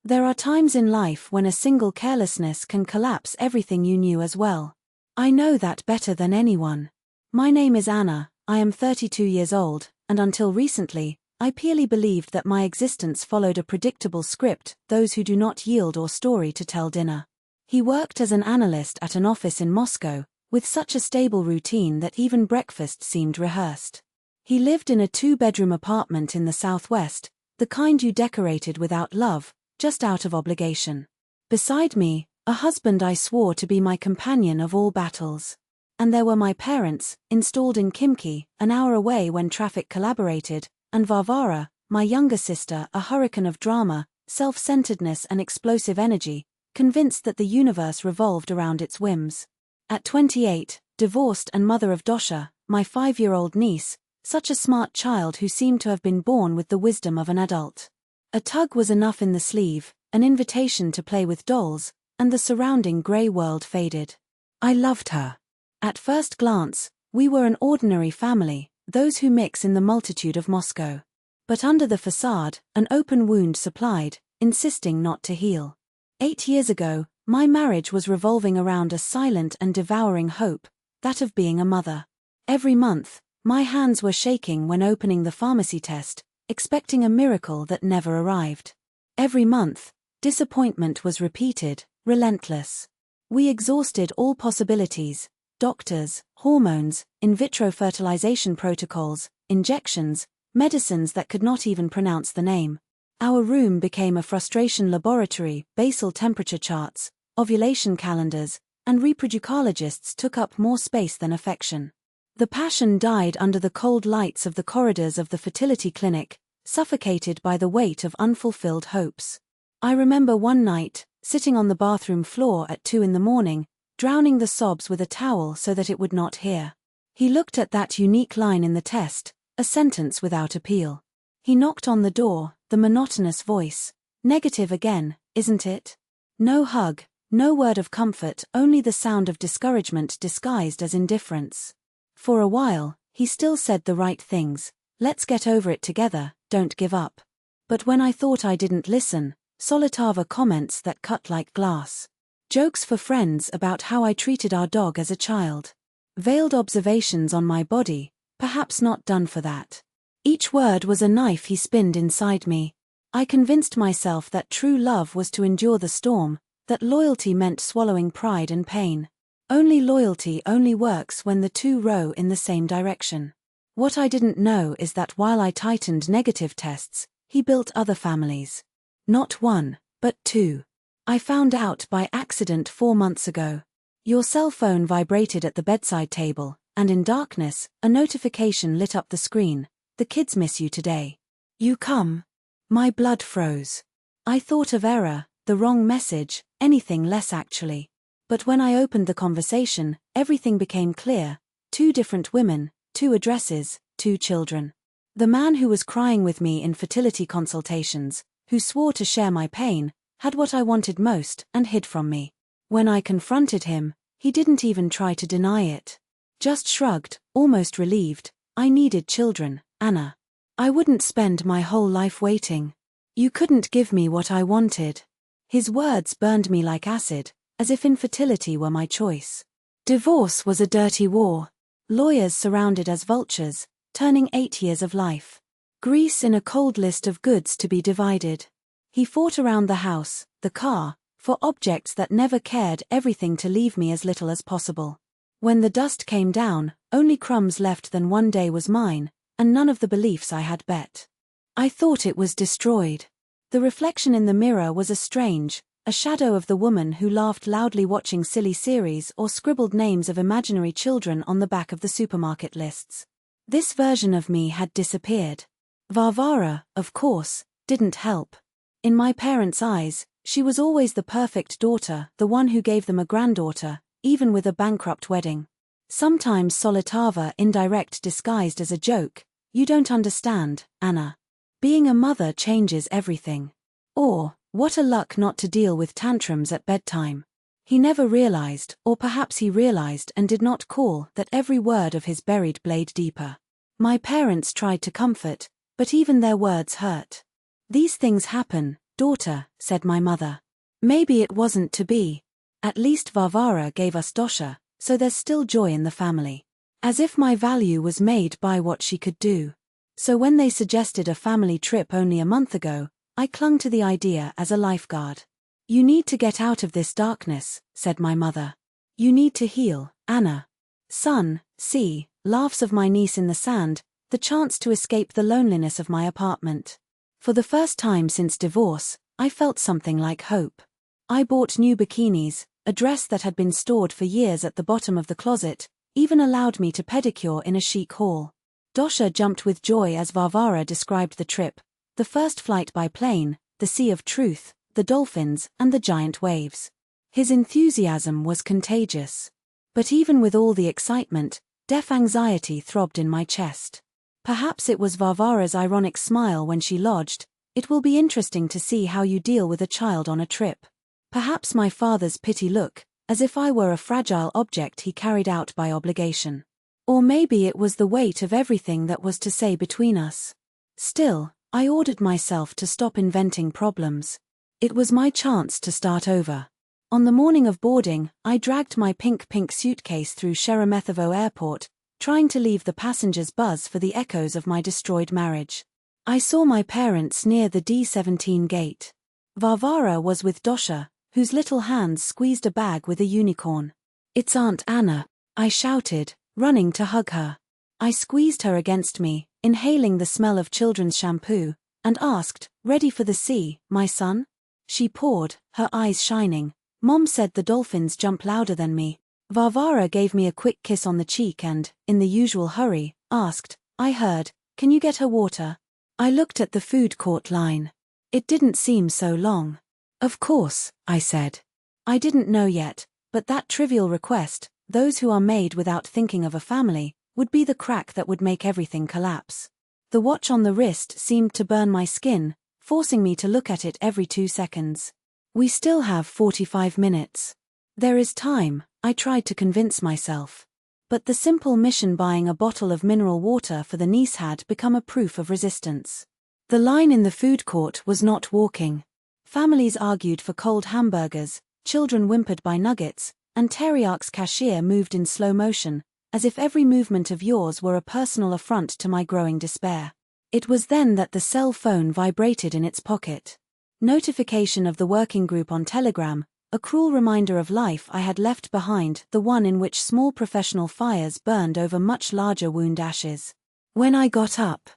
There are times in life when a single carelessness can collapse everything you knew as well. I know that better than anyone. My name is Anna, I am 32 years old, and until recently, I purely believed that my existence followed a predictable script, those who do not yield or story to tell dinner. He worked as an analyst at an office in Moscow, with such a stable routine that even breakfast seemed rehearsed. He lived in a 2-bedroom apartment in the southwest, the kind you decorated without love, just out of obligation. Beside me, a husband I swore to be my companion of all battles. And there were my parents, installed in Khimki, an hour away when traffic collaborated, and Varvara, my younger sister, a hurricane of drama, self-centeredness and explosive energy, convinced that the universe revolved around its whims. At 28, divorced and mother of Dosha, my 5-year-old niece, such a smart child who seemed to have been born with the wisdom of an adult. A tug was enough in the sleeve, an invitation to play with dolls, and the surrounding grey world faded. I loved her. At first glance, we were an ordinary family, those who mix in the multitude of Moscow. But under the facade, an open wound supplied, insisting not to heal. 8 years ago, my marriage was revolving around a silent and devouring hope, that of being a mother. Every month, my hands were shaking when opening the pharmacy test, expecting a miracle that never arrived. Every month, disappointment was repeated, relentless. We exhausted all possibilities: doctors, hormones, in vitro fertilization protocols, injections, medicines that could not even pronounce the name. Our room became a frustration laboratory, basal temperature charts, ovulation calendars, and reproducologists took up more space than affection. The passion died under the cold lights of the corridors of the fertility clinic, suffocated by the weight of unfulfilled hopes. I remember one night, sitting on the bathroom floor at 2 a.m, drowning the sobs with a towel so that it would not hear. He looked at that unique line in the test, a sentence without appeal. He knocked on the door, the monotonous voice. Negative again, isn't it? No hug, no word of comfort, only the sound of discouragement disguised as indifference. For a while, he still said the right things. Let's get over it together, don't give up. But when I thought I didn't listen, Sheremetyevo comments that cut like glass. Jokes for friends about how I treated our dog as a child. Veiled observations on my body, perhaps not done for that. Each word was a knife he spinned inside me. I convinced myself that true love was to endure the storm, that loyalty meant swallowing pride and pain. Only loyalty only works when the two row in the same direction. What I didn't know is that while I tightened negative tests, he built other families. Not one, but 2. I found out by accident 4 months ago. Your cell phone vibrated at the bedside table, and in darkness, a notification lit up the screen. The kids miss you today. You come. My blood froze. I thought of error, the wrong message, anything less actually. But when I opened the conversation, everything became clear. 2 different women, 2 addresses, 2 children. The man who was crying with me in fertility consultations, who swore to share my pain, had what I wanted most and hid from me. When I confronted him, he didn't even try to deny it. Just shrugged, almost relieved. I needed children, Anna. I wouldn't spend my whole life waiting. You couldn't give me what I wanted. His words burned me like acid, as if infertility were my choice. Divorce was a dirty war. Lawyers surrounded as vultures, turning 8 years of life. Grease in a cold list of goods to be divided. He fought around the house, the car, for objects that never cared, everything to leave me as little as possible. When the dust came down, only crumbs left than one day was mine, and none of the beliefs I had bet. I thought it was destroyed. The reflection in the mirror was a shadow of the woman who laughed loudly watching silly series or scribbled names of imaginary children on the back of the supermarket lists. This version of me had disappeared. Varvara, of course, didn't help. In my parents' eyes, she was always the perfect daughter, the one who gave them a granddaughter, even with a bankrupt wedding. Sometimes Sheremetyevo indirect disguised as a joke. You don't understand, Anna. Being a mother changes everything. Or, what a luck not to deal with tantrums at bedtime. He never realized, or perhaps he realized and did not call, that every word of his buried blade deeper. My parents tried to comfort, but even their words hurt. These things happen, Daughter, said my mother. Maybe it wasn't to be. At least Varvara gave us Dosha, so there's still joy in the family. As if my value was made by what she could do. So when they suggested a family trip only a month ago, I clung to the idea as a lifeguard. You need to get out of this darkness, said my mother. You need to heal, Anna. Sun, sea, laughs of my niece in the sand, the chance to escape the loneliness of my apartment. For the first time since divorce, I felt something like hope. I bought new bikinis, a dress that had been stored for years at the bottom of the closet, even allowed me to pedicure in a chic hall. Dosha jumped with joy as Varvara described the trip, the first flight by plane, the sea of truth, the dolphins, and the giant waves. His enthusiasm was contagious. But even with all the excitement, deaf anxiety throbbed in my chest. Perhaps it was Varvara's ironic smile when she lodged, "It will be interesting to see how you deal with a child on a trip." Perhaps my father's pity look, as if I were a fragile object he carried out by obligation. Or maybe it was the weight of everything that was to say between us. Still, I ordered myself to stop inventing problems. It was my chance to start over. On the morning of boarding, I dragged my pink suitcase through Sheremetyevo airport, trying to leave the passengers buzz for the echoes of my destroyed marriage. I saw my parents near the D17 gate. Varvara was with Dosha, whose little hands squeezed a bag with a unicorn. "It's Aunt Anna," I shouted, running to hug her. I squeezed her against me, inhaling the smell of children's shampoo, and asked, "Ready for the sea, my son?" She pawed, her eyes shining. "Mom said the dolphins jump louder than me." Varvara gave me a quick kiss on the cheek and, in the usual hurry, asked, I heard, "Can you get her water?" I looked at the food court line. It didn't seem so long. "Of course," I said. I didn't know yet, but that trivial request, those who are made without thinking of a family, would be the crack that would make everything collapse. The watch on the wrist seemed to burn my skin, forcing me to look at it every 2 seconds. "We still have 45 minutes. There is time," I tried to convince myself. But the simple mission buying a bottle of mineral water for the niece had become a proof of resistance. The line in the food court was not walking. Families argued for cold hamburgers, children whimpered by nuggets, and Teriak's cashier moved in slow motion, as if every movement of yours were a personal affront to my growing despair. It was then that the cell phone vibrated in its pocket. Notification of the working group on Telegram, a cruel reminder of life I had left behind, the one in which small professional fires burned over much larger wound ashes. When I got up,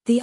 the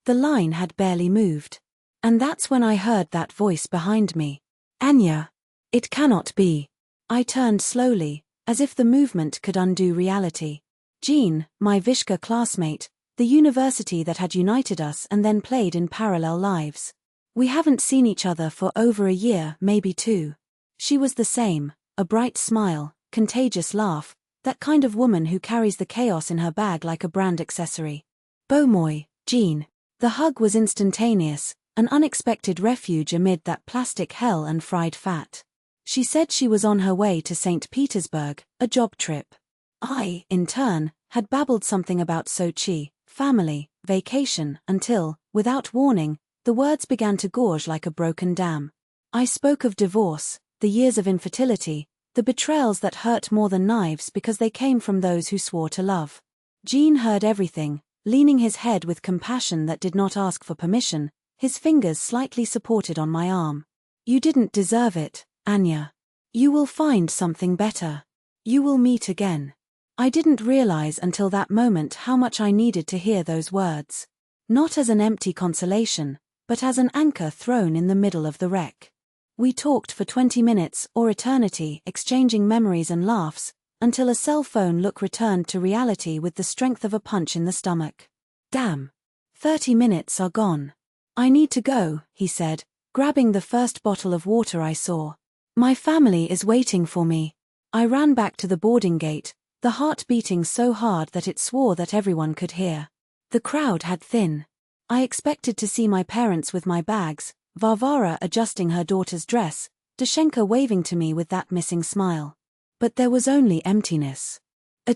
line had barely moved. And that's when I heard that voice behind me. "Anya! It cannot be." I turned slowly, as if the movement could undo reality. Jean, my Vishka classmate, the university that had united us and then played in parallel lives. We haven't seen each other for over a year, maybe 2. She was the same, a bright smile, contagious laugh, that kind of woman who carries the chaos in her bag like a brand accessory. "Bomoy, Jean." The hug was instantaneous, an unexpected refuge amid that plastic hell and fried fat. She said she was on her way to St. Petersburg, a job trip. I, in turn, had babbled something about Sochi, family, vacation, until, without warning, the words began to gorge like a broken dam. I spoke of divorce, the years of infertility, the betrayals that hurt more than knives because they came from those who swore to love. Jean heard everything, leaning his head with compassion that did not ask for permission, his fingers slightly supported on my arm. "You didn't deserve it, Anya. You will find something better. You will meet again." I didn't realize until that moment how much I needed to hear those words. Not as an empty consolation, but as an anchor thrown in the middle of the wreck. We talked for 20 minutes or eternity, exchanging memories and laughs, until a cell phone look returned to reality with the strength of a punch in the stomach. "Damn. 30 minutes are gone. I need to go," he said, grabbing the first bottle of water I saw. "My family is waiting for me." I ran back to the boarding gate, the heart beating so hard that it swore that everyone could hear. The crowd had thinned. I expected to see my parents with my bags, Varvara adjusting her daughter's dress, Dushenka waving to me with that missing smile. But there was only emptiness.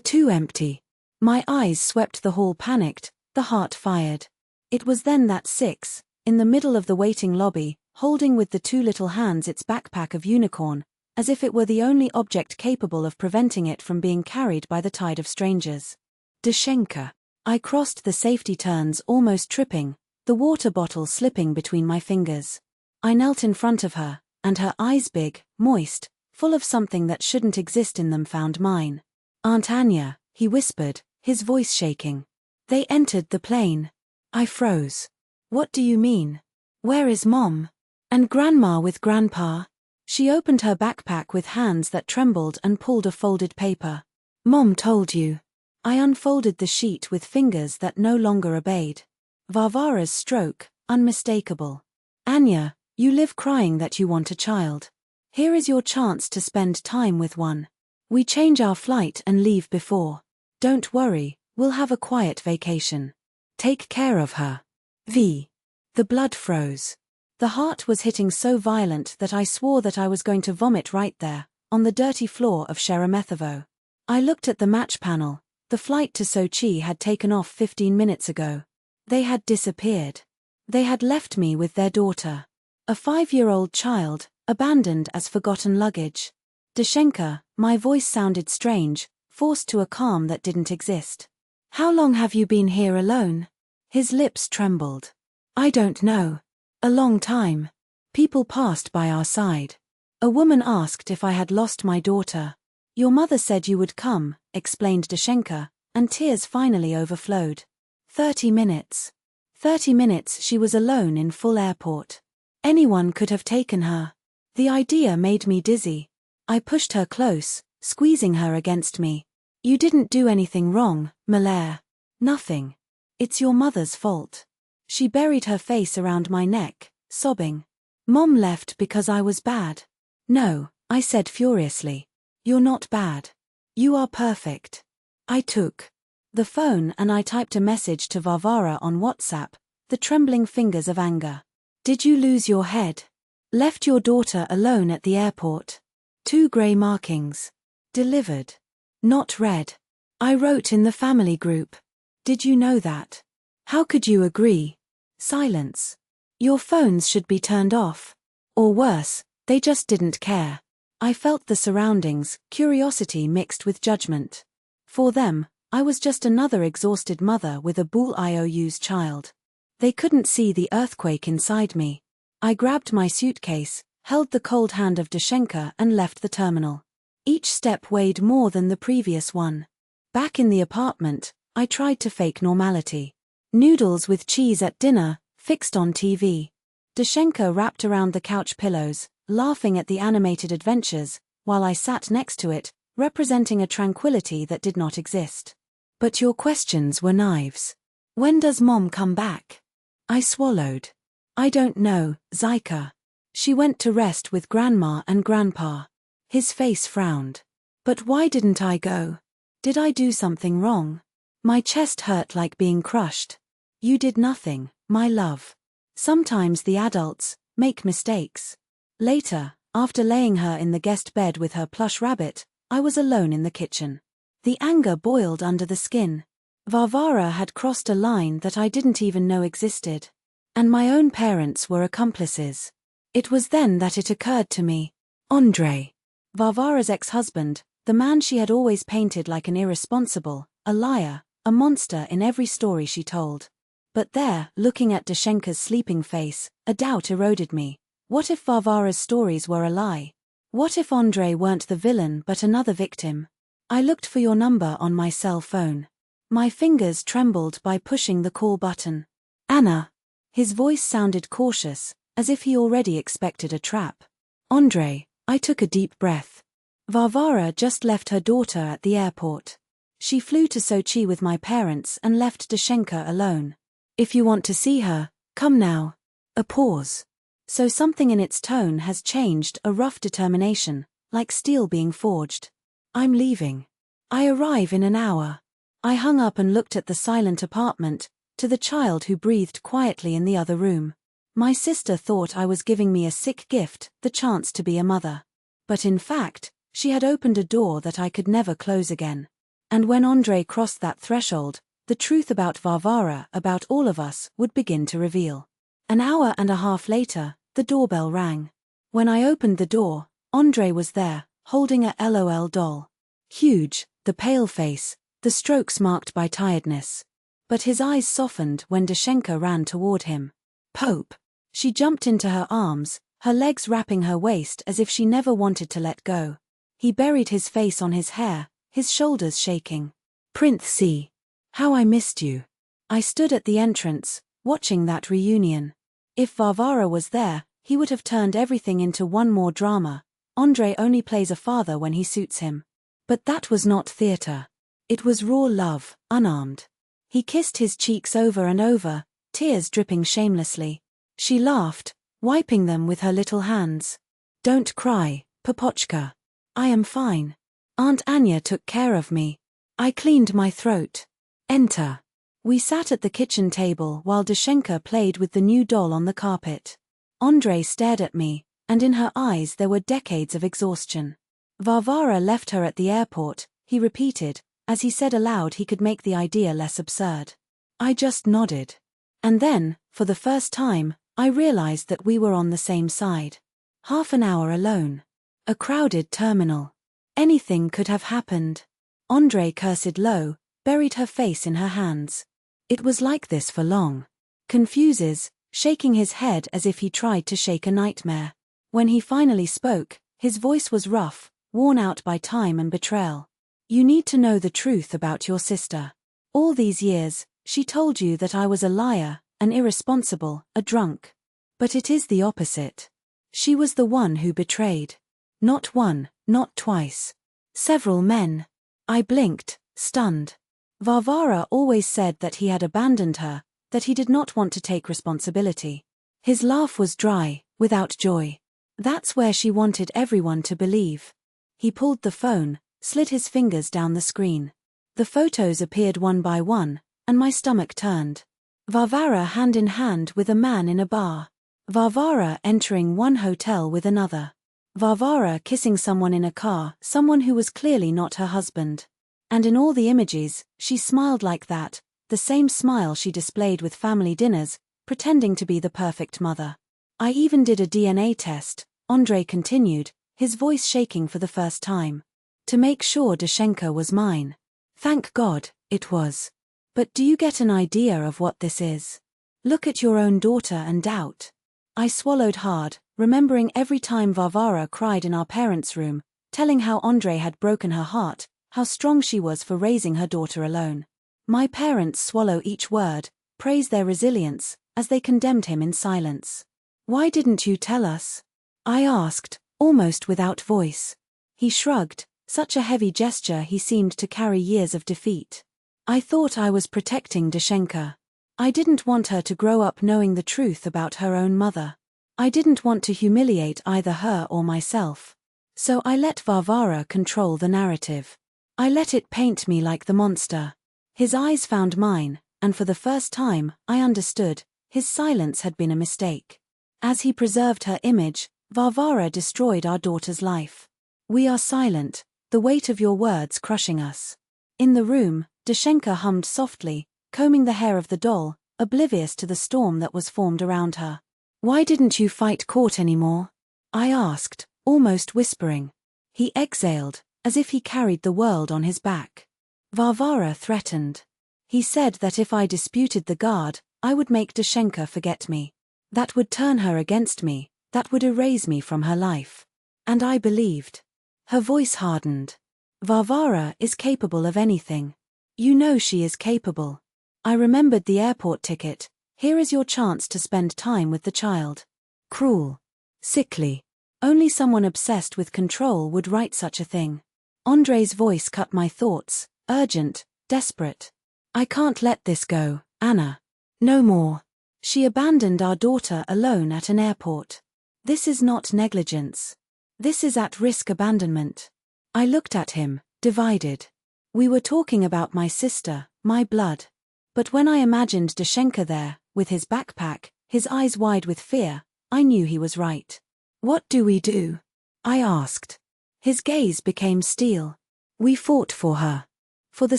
Too empty. My eyes swept the hall panicked, the heart fired. It was then that 6, in the middle of the waiting lobby, holding with the two little hands its backpack of unicorn, as if it were the only object capable of preventing it from being carried by the tide of strangers. Dashenka. I crossed the safety turns almost tripping, the water bottle slipping between my fingers. I knelt in front of her, and her eyes big, moist, full of something that shouldn't exist in them found mine. "Aunt Anya," he whispered, his voice shaking. "They entered the plane." I froze. "What do you mean? Where is Mom? And Grandma with Grandpa?" She opened her backpack with hands that trembled and pulled a folded paper. "Mom told you." I unfolded the sheet with fingers that no longer obeyed. Varvara's stroke, unmistakable. "Anya, you live crying that you want a child. Here is your chance to spend time with one. We change our flight and leave before. Don't worry, we'll have a quiet vacation. Take care of her. V." The blood froze. The heart was hitting so violent that I swore that I was going to vomit right there, on the dirty floor of Sheremetyevo. I looked at the match panel. The flight to Sochi had taken off 15 minutes ago. They had disappeared. They had left me with their daughter. A 5-year-old child, abandoned as forgotten luggage. "Dashenka," my voice sounded strange, forced to a calm that didn't exist. "How long have you been here alone?" His lips trembled. "I don't know. A long time. People passed by our side. A woman asked if I had lost my daughter. Your mother said you would come," explained Dashenka, and tears finally overflowed. 30 minutes. 30 minutes she was alone in full airport. Anyone could have taken her. The idea made me dizzy. I pushed her close, squeezing her against me. "You didn't do anything wrong, Malaire. Nothing. It's your mother's fault." She buried her face around my neck, sobbing. "Mom left because I was bad." "No," I said furiously. "You're not bad. You are perfect." I took the phone and I typed a message to Varvara on WhatsApp, the trembling fingers of anger. "Did you lose your head? Left your daughter alone at the airport?" 2 grey markings. Delivered. Not read. I wrote in the family group. "Did you know that? How could you agree?" Silence. "Your phones should be turned off. Or worse, they just didn't care." I felt the surroundings, curiosity mixed with judgment. For them, I was just another exhausted mother with a boule IOU's child. They couldn't see the earthquake inside me. I grabbed my suitcase, held the cold hand of Dashenka and left the terminal. Each step weighed more than the previous one. Back in the apartment, I tried to fake normality. Noodles with cheese at dinner, fixed on TV. Dashenka wrapped around the couch pillows, laughing at the animated adventures, while I sat next to it, representing a tranquility that did not exist. "But your questions were knives. When does Mom come back?" I swallowed. "I don't know, Zika. She went to rest with Grandma and Grandpa." His face frowned. "But why didn't I go? Did I do something wrong?" My chest hurt like being crushed. "You did nothing, my love. Sometimes the adults make mistakes." Later, after laying her in the guest bed with her plush rabbit, I was alone in the kitchen. The anger boiled under the skin. Varvara had crossed a line that I didn't even know existed. And my own parents were accomplices. It was then that it occurred to me. Andrei. Varvara's ex-husband, the man she had always painted like an irresponsible, a liar, a monster in every story she told. But there, looking at Dashenka's sleeping face, a doubt eroded me. What if Varvara's stories were a lie? What if Andrei weren't the villain but another victim? I looked for your number on my cell phone. My fingers trembled by pushing the call button. "Anna." His voice sounded cautious, as if he already expected a trap. "Andrei." I took a deep breath. Varvara just left her daughter at the airport. She flew to Sochi with my parents and left Dashenka alone. "If you want to see her, come now." A pause. So something in its tone has changed, a rough determination, like steel being forged. "I'm leaving. I arrive in an hour." I hung up and looked at the silent apartment, to the child who breathed quietly in the other room. My sister thought I was giving me a sick gift, the chance to be a mother. But in fact, she had opened a door that I could never close again. And when Andrei crossed that threshold, the truth about Varvara, about all of us, would begin to reveal. An hour and a half later, The doorbell rang. When I opened the door, Andrei was there, holding a LOL doll. Huge, the pale face, the strokes marked by tiredness. But his eyes softened when Dashenka ran toward him. Pope! She jumped into her arms, her legs wrapping her waist as if she never wanted to let go. He buried his face on his hair, his shoulders shaking. Prince C. How I missed you. I stood at the entrance, watching that reunion. If Varvara was there, he would have turned everything into one more drama. Andrei only plays a father when he suits him. But that was not theater. It was raw love, unarmed. He kissed his cheeks over and over, tears dripping shamelessly. She laughed, wiping them with her little hands. Don't cry, Popochka. I am fine. Aunt Anya took care of me. I cleaned my throat. Enter. We sat at the kitchen table while Dashenka played with the new doll on the carpet. Andrei stared at me, and in her eyes there were decades of exhaustion. Varvara left her at the airport, he repeated, as he said aloud he could make the idea less absurd. I just nodded. And then, for the first time, I realized that we were on the same side. Half an hour alone. A crowded terminal. Anything could have happened. Andrei cursed low, buried her face in her hands. It was like this for long. Confuses, shaking his head as if he tried to shake a nightmare. When he finally spoke, his voice was rough, worn out by time and betrayal. You need to know the truth about your sister. All these years, she told you that I was a liar, an irresponsible, a drunk. But it is the opposite. She was the one who betrayed. Not one, not twice. Several men. I blinked, stunned. Varvara always said that he had abandoned her, that he did not want to take responsibility. His laugh was dry, without joy. That's where she wanted everyone to believe. He pulled the phone, slid his fingers down the screen. The photos appeared one by one, and my stomach turned. Varvara hand in hand with a man in a bar. Varvara entering one hotel with another. Varvara kissing someone in a car, someone who was clearly not her husband. And in all the images, she smiled like that, the same smile she displayed with family dinners, pretending to be the perfect mother. I even did a DNA test, Andrei continued, his voice shaking for the first time. To make sure Dashenka was mine. Thank God, it was. But do you get an idea of what this is? Look at your own daughter and doubt. I swallowed hard, remembering every time Varvara cried in our parents' room, telling how Andrei had broken her heart, how strong she was for raising her daughter alone. My parents swallow each word, praise their resilience, as they condemned him in silence. Why didn't you tell us? I asked, almost without voice. He shrugged, such a heavy gesture he seemed to carry years of defeat. I thought I was protecting Dashenka. I didn't want her to grow up knowing the truth about her own mother. I didn't want to humiliate either her or myself. So I let Varvara control the narrative. I let it paint me like the monster. His eyes found mine, and for the first time, I understood, his silence had been a mistake. As he preserved her image, Varvara destroyed our daughter's life. We are silent, the weight of your words crushing us. In the room, Dashenka hummed softly, combing the hair of the doll, oblivious to the storm that was formed around her. Why didn't you fight court anymore? I asked, almost whispering. He exhaled, as if he carried the world on his back. Varvara threatened. He said that if I disputed the guard, I would make Dashenka forget me. That would turn her against me, that would erase me from her life. And I believed. Her voice hardened. Varvara is capable of anything. You know she is capable. I remembered the airport ticket. Here is your chance to spend time with the child. Cruel. Sickly. Only someone obsessed with control would write such a thing. Andrei's voice cut my thoughts, urgent, desperate. I can't let this go, Anna. No more. She abandoned our daughter alone at an airport. This is not negligence. This is at-risk abandonment. I looked at him, divided. We were talking about my sister, my blood. But when I imagined Dashenka there, with his backpack, his eyes wide with fear, I knew he was right. What do we do? I asked. His gaze became steel. We fought for her. For the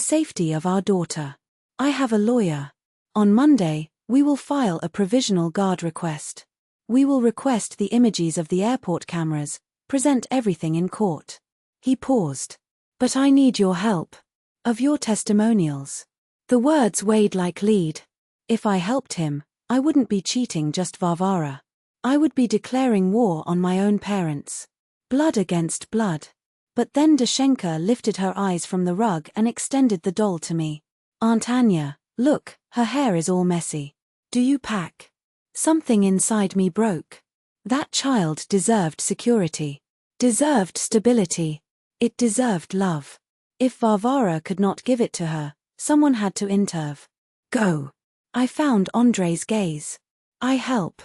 safety of our daughter. I have a lawyer. On Monday, we will file a provisional guard request. We will request the images of the airport cameras, present everything in court. He paused. But I need your help. Of your testimonials. The words weighed like lead. If I helped him, I wouldn't be cheating just Varvara. I would be declaring war on my own parents. Blood against blood. But then Dashenka lifted her eyes from the rug and extended the doll to me. Aunt Anya, look, her hair is all messy. Do you pack? Something inside me broke. That child deserved security. Deserved stability. It deserved love. If Varvara could not give it to her, someone had to intervene. Go. I found Andrei's gaze. I help.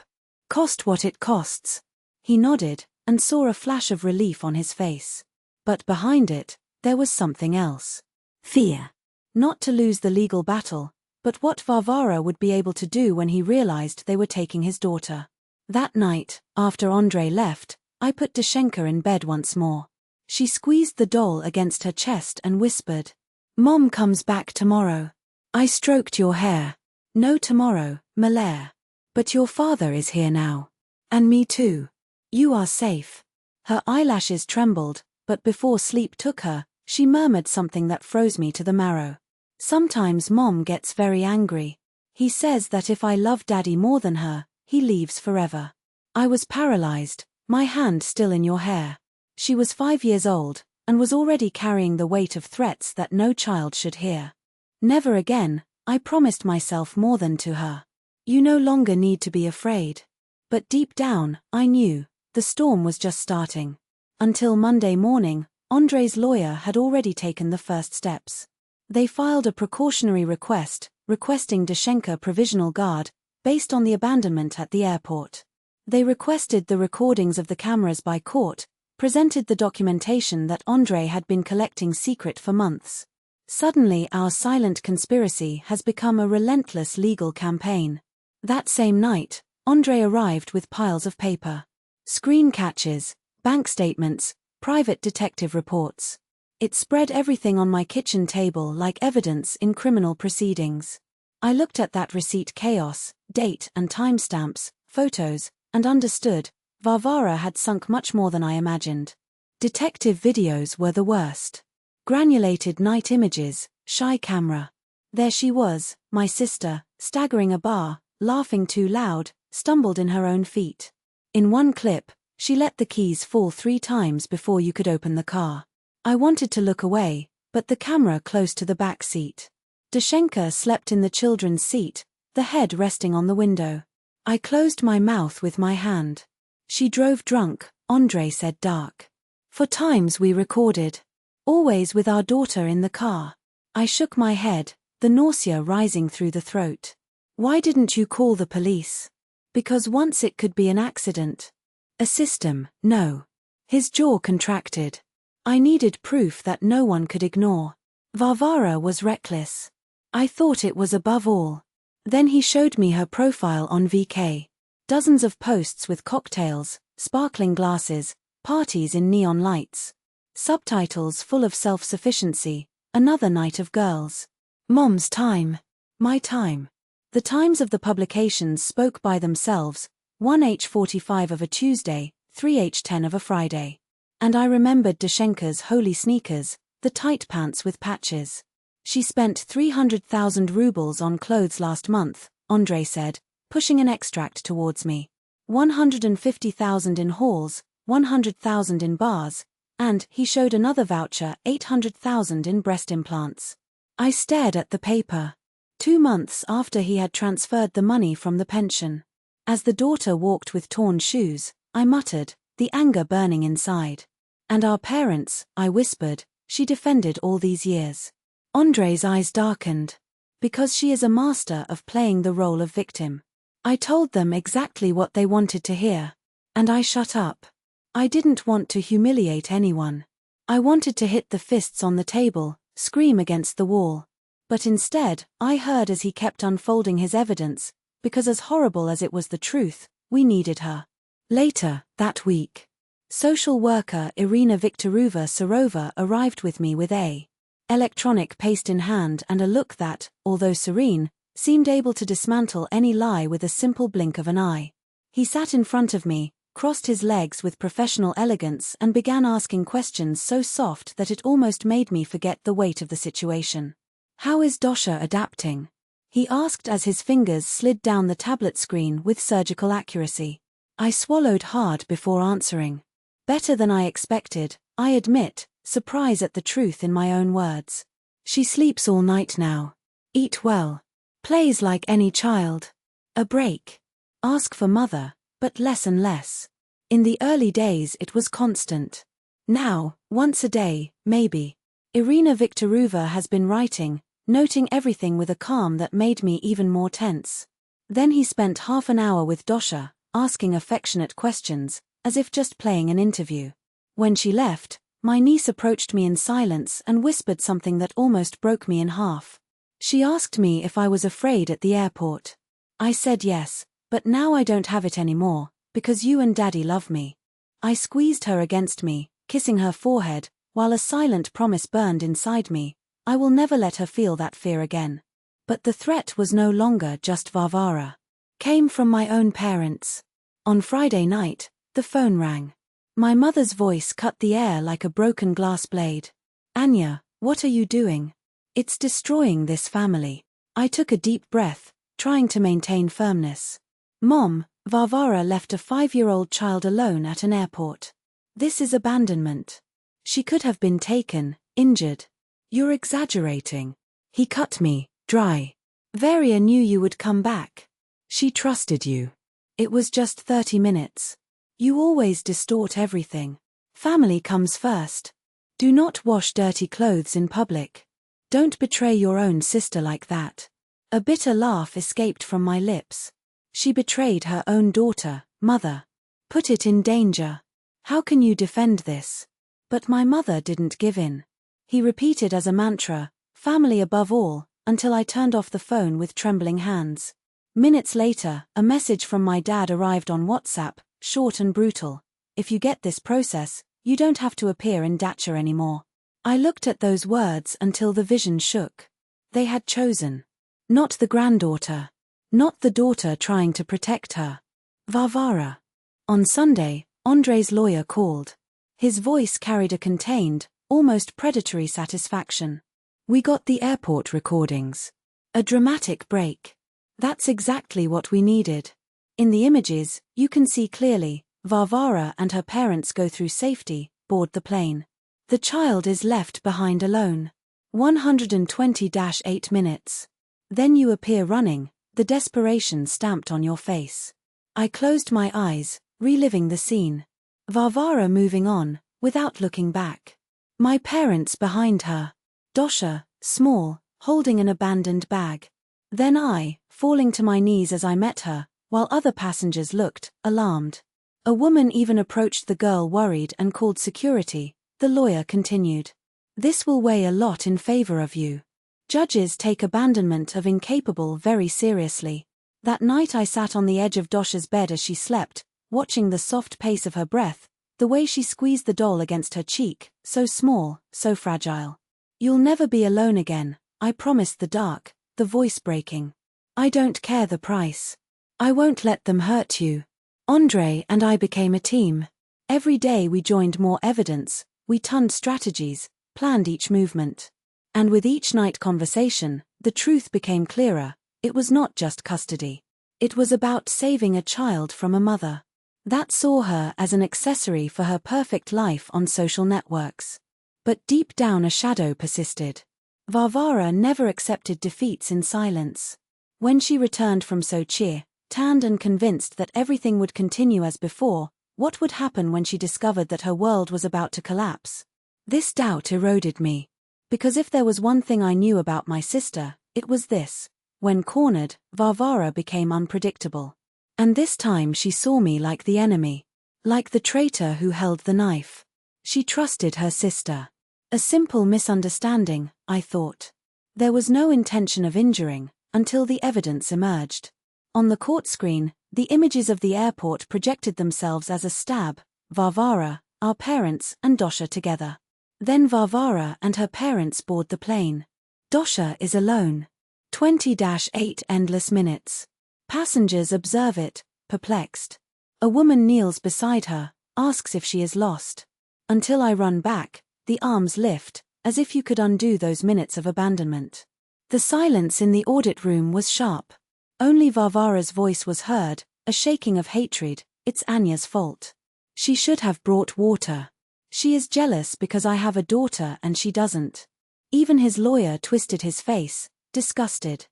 Cost what it costs. He nodded, and saw a flash of relief on his face. But behind it, there was something else. Fear. Not to lose the legal battle, but what Varvara would be able to do when he realized they were taking his daughter. That night, after Andrei left, I put Dashenka in bed once more. She squeezed the doll against her chest and whispered, "Mom comes back tomorrow." I stroked your hair. No tomorrow, Malaire. But your father is here now. And me too. You are safe. Her eyelashes trembled, but before sleep took her, she murmured something that froze me to the marrow. Sometimes Mom gets very angry. He says that if I love Daddy more than her, he leaves forever. I was paralyzed, my hand still in your hair. She was 5 years old, and was already carrying the weight of threats that no child should hear. Never again, I promised myself more than to her. You no longer need to be afraid. But deep down, I knew, the storm was just starting. Until Monday morning, Andrei's lawyer had already taken the first steps. They filed a precautionary request, requesting Dashenka provisional guard, based on the abandonment at the airport. They requested the recordings of the cameras by court, presented the documentation that Andrei had been collecting secret for months. Suddenly our silent conspiracy has become a relentless legal campaign. That same night, Andrei arrived with piles of paper. Screen catches, bank statements, private detective reports. It spread everything on my kitchen table like evidence in criminal proceedings. I looked at that receipt chaos, date and timestamps, photos, and understood, Varvara had sunk much more than I imagined. Detective videos were the worst. Granulated night images, shy camera. There she was, my sister, staggering a bar, laughing too loud, stumbled in her own feet. In one clip, she let the keys fall 3 times before you could open the car. I wanted to look away, but the camera close to the back seat. Dashenka slept in the children's seat, the head resting on the window. I closed my mouth with my hand. She drove drunk, Andrei said dark. For times we recorded. Always with our daughter in the car. I shook my head, the nausea rising through the throat. Why didn't you call the police? Because once it could be an accident. A system, no. His jaw contracted. I needed proof that no one could ignore. Varvara was reckless. I thought it was above all. Then he showed me her profile on VK. Dozens of posts with cocktails, sparkling glasses, parties in neon lights. Subtitles full of self-sufficiency, another night of girls. Mom's time. My time. The times of the publications spoke by themselves, 1h45 of a Tuesday, 3h10 of a Friday. And I remembered Dashenka's holy sneakers, the tight pants with patches. She spent 300,000 rubles on clothes last month, Andrei said, pushing an extract towards me. 150,000 in halls, 100,000 in bars, and, he showed another voucher, 800,000 in breast implants. I stared at the paper. 2 months after he had transferred the money from the pension. As the daughter walked with torn shoes, I muttered, the anger burning inside. And our parents, I whispered, she defended all these years. Andrei's eyes darkened. Because she is a master of playing the role of victim. I told them exactly what they wanted to hear. And I shut up. I didn't want to humiliate anyone. I wanted to hit the fists on the table, scream against the wall. But instead, I heard as he kept unfolding his evidence, because as horrible as it was the truth, we needed her. Later, that week, social worker Irina Viktorovna arrived with me with a electronic paste in hand and a look that, although serene, seemed able to dismantle any lie with a simple blink of an eye. He sat in front of me, crossed his legs with professional elegance and began asking questions so soft that it almost made me forget the weight of the situation. "How is Dosha adapting?" he asked as his fingers slid down the tablet screen with surgical accuracy. I swallowed hard before answering. "Better than I expected, I admit, surprise at the truth in my own words. She sleeps all night now. Eat well. Plays like any child. A break. Ask for mother, but less and less. In the early days it was constant. Now, once a day, maybe." Irina Viktorova has been writing, noting everything with a calm that made me even more tense. Then he spent half an hour with Dosha, asking affectionate questions, as if just playing an interview. When she left, my niece approached me in silence and whispered something that almost broke me in half. She asked me if I was afraid at the airport. I said yes, but now I don't have it anymore, because you and Daddy love me. I squeezed her against me, kissing her forehead, while a silent promise burned inside me: I will never let her feel that fear again. But the threat was no longer just Varvara. Came from my own parents. On Friday night, the phone rang. My mother's voice cut the air like a broken glass blade. "Anya, what are you doing? It's destroying this family." I took a deep breath, trying to maintain firmness. "Mom, Varvara left a 5-year-old child alone at an airport. This is abandonment. She could have been taken, injured." "You're exaggerating." He cut me, dry. "Varia knew you would come back. She trusted you. It was just 30 minutes. You always distort everything. Family comes first. Do not wash dirty clothes in public. Don't betray your own sister like that." A bitter laugh escaped from my lips. She betrayed her own daughter, mother. Put it in danger. How can you defend this? But my mother didn't give in. He repeated as a mantra, "Family above all," until I turned off the phone with trembling hands. Minutes later, a message from my dad arrived on WhatsApp, short and brutal. "If you get this process, you don't have to appear in Dacha anymore." I looked at those words until the vision shook. They had chosen. Not the granddaughter. Not the daughter trying to protect her. Varvara. On Sunday, Andrei's lawyer called. His voice carried a contained, almost predatory satisfaction. "We got the airport recordings. A dramatic break. That's exactly what we needed. In the images, you can see clearly, Varvara and her parents go through safety, board the plane. The child is left behind alone. 120-8 minutes. Then you appear running, the desperation stamped on your face." I closed my eyes, reliving the scene. Varvara moving on, without looking back. My parents behind her. Dosha, small, holding an abandoned bag. Then I, falling to my knees as I met her, while other passengers looked, alarmed. A woman even approached the girl worried and called security. The lawyer continued. "This will weigh a lot in favor of you. Judges take abandonment of incapable very seriously." That night I sat on the edge of Dosha's bed as she slept, watching the soft pace of her breath, the way she squeezed the doll against her cheek, so small, so fragile. "You'll never be alone again," I promised the dark, the voice breaking. "I don't care the price. I won't let them hurt you." Andrei and I became a team. Every day we joined more evidence, we tunned strategies, planned each movement. And with each night conversation, the truth became clearer. It was not just custody. It was about saving a child from a mother that saw her as an accessory for her perfect life on social networks. But deep down a shadow persisted. Varvara never accepted defeats in silence. When she returned from Sochi, tanned and convinced that everything would continue as before, what would happen when she discovered that her world was about to collapse? This doubt eroded me. Because if there was one thing I knew about my sister, it was this. When cornered, Varvara became unpredictable. And this time she saw me like the enemy. Like the traitor who held the knife. She trusted her sister. A simple misunderstanding, I thought. There was no intention of injuring, until the evidence emerged. On the court screen, the images of the airport projected themselves as a stab, Varvara, our parents, and Dosha together. Then Varvara and her parents board the plane. Dosha is alone. 20-8 endless minutes. Passengers observe it, perplexed. A woman kneels beside her, asks if she is lost. Until I run back, the arms lift, as if you could undo those minutes of abandonment. The silence in the audit room was sharp. Only Varvara's voice was heard, a shaking of hatred. It's Anya's fault. She should have brought water. She is jealous because I have a daughter and she doesn't. Even his lawyer twisted his face, disgusted.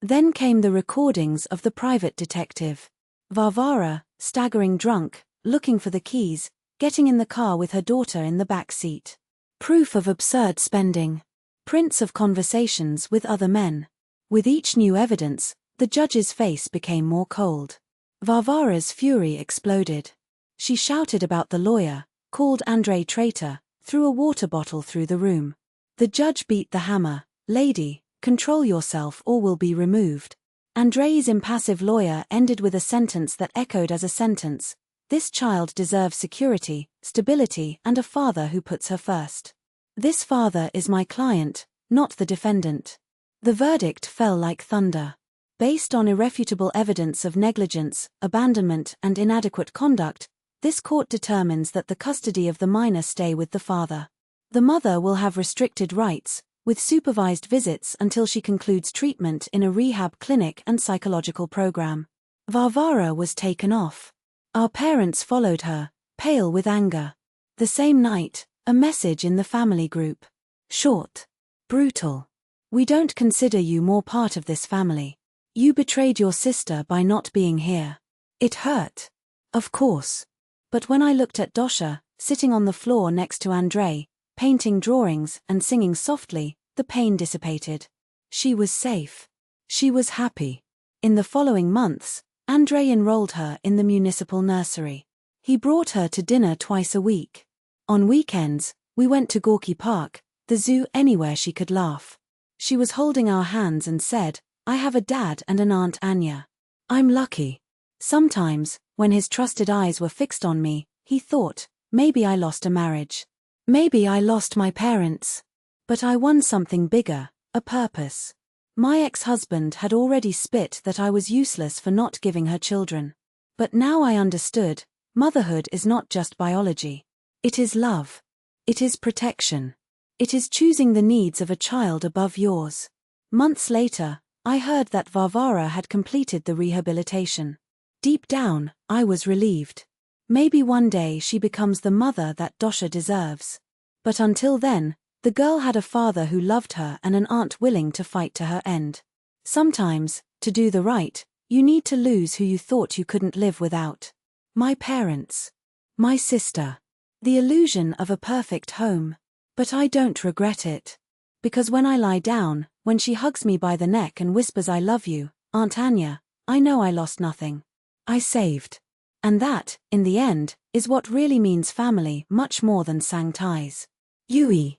Then came the recordings of the private detective. Varvara, staggering drunk, looking for the keys, getting in the car with her daughter in the back seat. Proof of absurd spending. Prints of conversations with other men. With each new evidence, the judge's face became more cold. Varvara's fury exploded. She shouted about the lawyer, called Andrei traitor, threw a water bottle through the room. The judge beat the hammer. Lady, control yourself or will be removed. Andrei's impassive lawyer ended with a sentence that echoed as a sentence. This child deserves security, stability, and a father who puts her first. This father is my client, not the defendant. The verdict fell like thunder. Based on irrefutable evidence of negligence, abandonment, and inadequate conduct, this court determines that the custody of the minor stay with the father. The mother will have restricted rights, with supervised visits until she concludes treatment in a rehab clinic and psychological program. Varvara was taken off. Our parents followed her, pale with anger. The same night, a message in the family group. Short. Brutal. We don't consider you more part of this family. You betrayed your sister by not being here. It hurt. Of course. But when I looked at Dosha, sitting on the floor next to Andrei, painting drawings and singing softly, the pain dissipated. She was safe. She was happy. In the following months, Andrei enrolled her in the municipal nursery. He brought her to dinner twice a week. On weekends, we went to Gorky Park, the zoo, anywhere she could laugh. She was holding our hands and said, I have a dad and an Aunt Anya. I'm lucky. Sometimes, when his trusted eyes were fixed on me, he thought, maybe I lost a marriage. Maybe I lost my parents. But I won something bigger, a purpose. My ex-husband had already spit that I was useless for not giving her children. But now I understood, motherhood is not just biology. It is love. It is protection. It is choosing the needs of a child above yours. Months later, I heard that Varvara had completed the rehabilitation. Deep down, I was relieved. Maybe one day she becomes the mother that Dosha deserves. But until then, the girl had a father who loved her and an aunt willing to fight to her end. Sometimes, to do the right, you need to lose who you thought you couldn't live without. My parents. My sister. The illusion of a perfect home. But I don't regret it. Because when I lie down, when she hugs me by the neck and whispers I love you, Aunt Anya, I know I lost nothing. I saved. And that, in the end, is what really means family much more than sang ties. Yui.